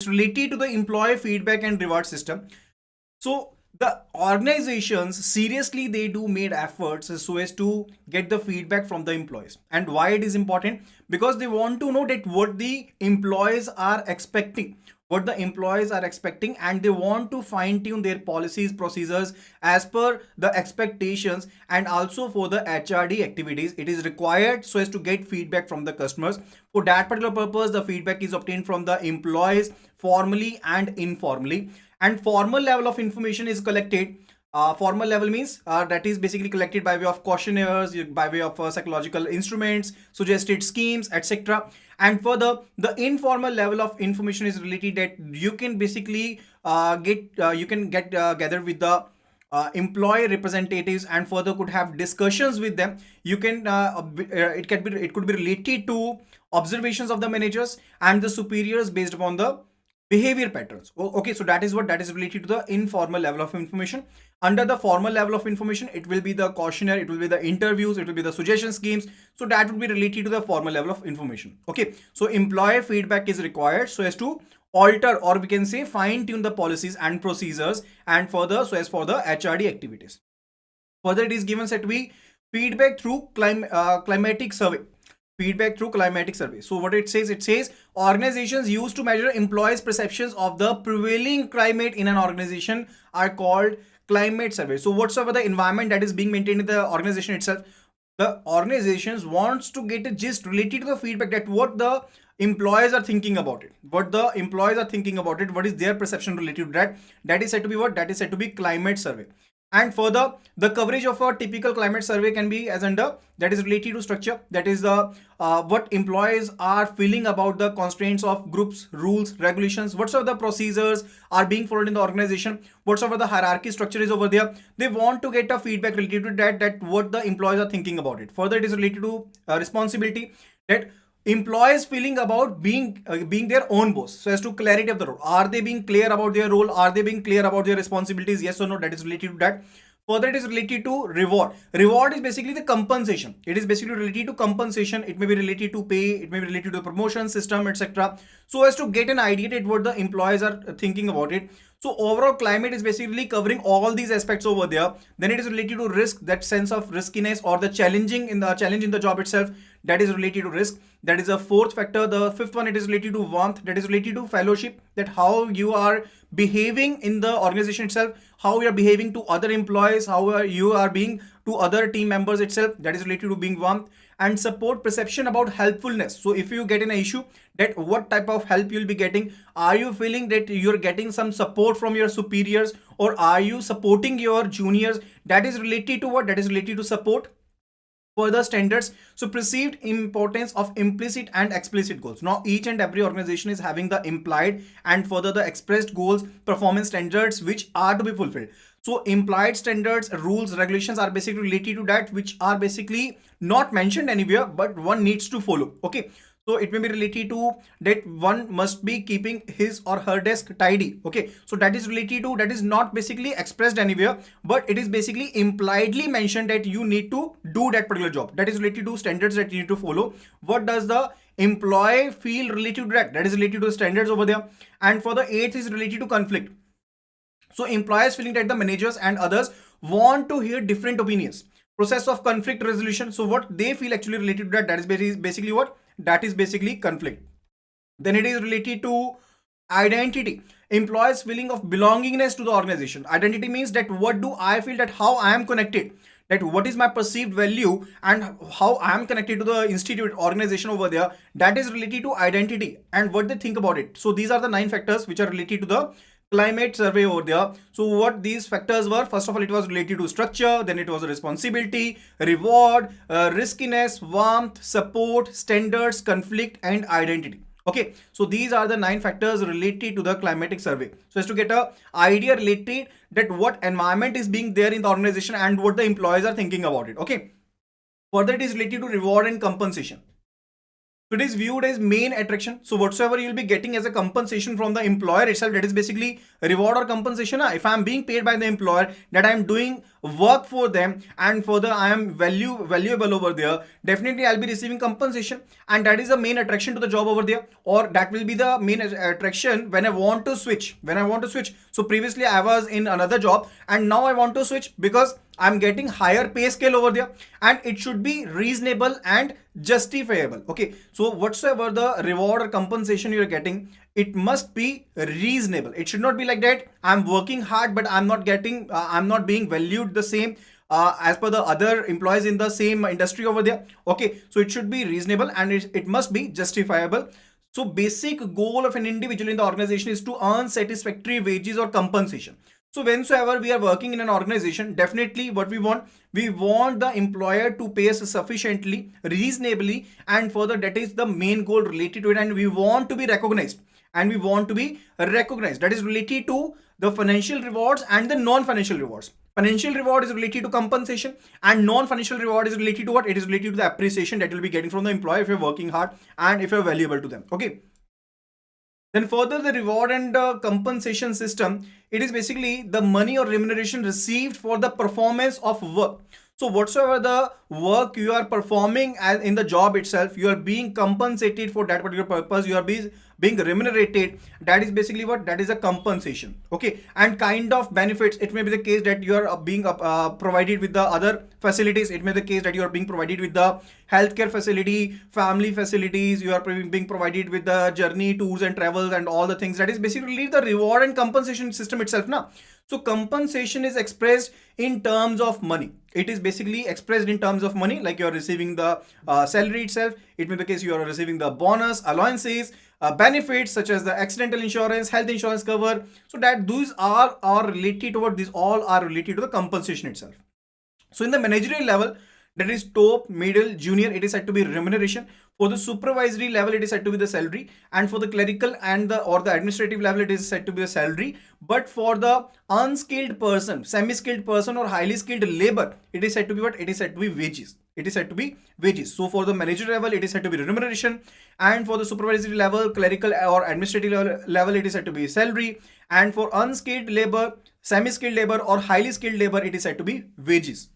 it's related to the employee feedback and reward system. So the organizations seriously they do made efforts so as to get the feedback from the employees. And why it is important? Because they want to know that what the employees are expecting, and they want to fine tune their policies, procedures as per the expectations, and also for the HRD activities it is required so as to get feedback from the customers. For that particular purpose, the feedback is obtained from the employees formally and informally. And formal level of information is collected. Formal level means that is basically collected by way of questionnaires, by way of psychological instruments, suggested schemes, etc. And further, the informal level of information is related that you can basically get gather with the employee representatives, and further could have discussions with them. You can it could be related to observations of the managers and the superiors based upon the behavior patterns. Okay, so that is related to the informal level of information. Under the formal level of information, it will be the questionnaire, it will be the interviews, it will be the suggestion schemes. So that would be related to the formal level of information. Okay, so employee feedback is required so as to alter, or we can say fine tune the policies and procedures, and further so as for the HRD activities. Further, it is given set to be feedback through climatic survey. Feedback through climatic survey. So what it says organizations used to measure employees' perceptions of the prevailing climate in an organization are called climate survey. So whatsoever the environment that is being maintained in the organization itself, the organizations wants to get a gist related to the feedback, that what the employees are thinking about it, what is their perception related to that. That is said to be what? That is said to be climate survey. And further, the coverage of a typical climate survey can be as under, that is related to structure, that is the what employees are feeling about the constraints of groups, rules, regulations, whatsoever the procedures are being followed in the organization, whatsoever the hierarchy structure is over there. They want to get a feedback related to that what the employees are thinking about it. Further, it is related to responsibility, that employees feeling about being their own boss, so as to clarity of the role. Are they being clear about their role? Are they being clear about their responsibilities? Yes or no? That is related to that. Further, it is related to reward. Reward is basically the compensation. It is basically related to compensation. It may be related to pay, it may be related to the promotion system, etc. So as to get an idea that what the employees are thinking about it. So overall climate is basically covering all these aspects over there. Then it is related to risk, that sense of riskiness or the challenge in the job itself, that is related to risk. That is a fourth factor. The fifth one, it is related to warmth, that is related to fellowship, that how you are behaving in the organization itself, how you are behaving to other employees, how you are being to other team members itself, that is related to being warmth. And support, perception about helpfulness. So if you get an issue, that what type of help you'll be getting. Are you feeling that you're getting some support from your superiors, or are you supporting your juniors? That is related to what? That is related to support. Further, standards, so perceived importance of implicit and explicit goals. Now each and every organization is having the implied and further the expressed goals, performance standards which are to be fulfilled. So implied standards, rules, regulations are basically related to that, which are basically not mentioned anywhere, but one needs to follow. Okay, so it may be related to that one must be keeping his or her desk tidy. Okay, so that is related to, that is not basically expressed anywhere, but it is basically impliedly mentioned that you need to do that particular job. That is related to standards that you need to follow. What does the employee feel related to that? That is related to standards over there. And for the eighth is related to conflict. So employers feeling that the managers and others want to hear different opinions. Process of conflict resolution. So what they feel actually related to that is basically what? That is basically conflict. Then it is related to identity. Employees feeling of belongingness to the organization. Identity means that what do I feel, that how I am connected, that what is my perceived value and how I am connected to the institute, organization over there. That is related to identity and what they think about it. So these are the 9 factors which are related to the climate survey over there. So what these factors were, first of all, it was related to structure, then it was a responsibility, reward, riskiness, warmth, support, standards, conflict, and identity. Okay, so these are the 9 factors related to the climatic survey. So as to get a idea related that what environment is being there in the organization and what the employees are thinking about it. Okay, further it is related to reward and compensation. So it is viewed as main attraction. So whatsoever you will be getting as a compensation from the employer itself, that is basically reward or compensation. If I am being paid by the employer, that I am doing work for them, and further I am valuable over there, definitely I'll be receiving compensation, and that is the main attraction to the job over there, or that will be the main attraction when I want to switch. So previously I was in another job, and now I want to switch because I'm getting higher pay scale over there, and it should be reasonable and justifiable. Okay, so whatsoever the reward or compensation you're getting, it must be reasonable. It should not be like that I'm working hard but I'm not getting I'm not being valued the same as per the other employees in the same industry over there. Okay, so it should be reasonable, and it must be justifiable. So basic goal of an individual in the organization is to earn satisfactory wages or compensation. So whensoever we are working in an organization, definitely what we want the employer to pay us sufficiently, reasonably, and further that is the main goal related to it, and we want to be recognized. That is related to the financial rewards and the non-financial rewards. Financial reward is related to compensation, and non-financial reward is related to what? It is related to the appreciation that you'll be getting from the employer if you're working hard and if you're valuable to them. Okay. Then further, the reward and compensation system, it is basically the money or remuneration received for the performance of work. So whatsoever the work you are performing as in the job itself, you are being compensated for that particular purpose. You are being remunerated. That is basically what? That is a compensation. Okay, and kind of benefits. It may be the case that you are being provided with the other facilities. It may be the case that you are being provided with the healthcare facility, family facilities. You are being provided with the journey, tours and travels, and all the things. That is basically the reward and compensation system itself. Now, so compensation is expressed in terms of money. It is basically expressed in terms of money, like you are receiving the salary itself. It may be the case you are receiving the bonus, allowances, benefits such as the accidental insurance, health insurance cover. So that these are related to what? These all are related to the compensation itself. So in the managerial level, that is top, middle, junior, it is said to be remuneration. For the supervisory level, it is said to be the salary, and for the clerical and the administrative level, it is said to be the salary. But for the unskilled person, semi-skilled person, or highly skilled labor, it is said to be what? It is said to be wages. It is said to be wages. So for the manager level, it is said to be remuneration, and for the supervisory level, clerical or administrative level, it is said to be salary, and for unskilled labor, semi-skilled labor, or highly skilled labor, it is said to be wages.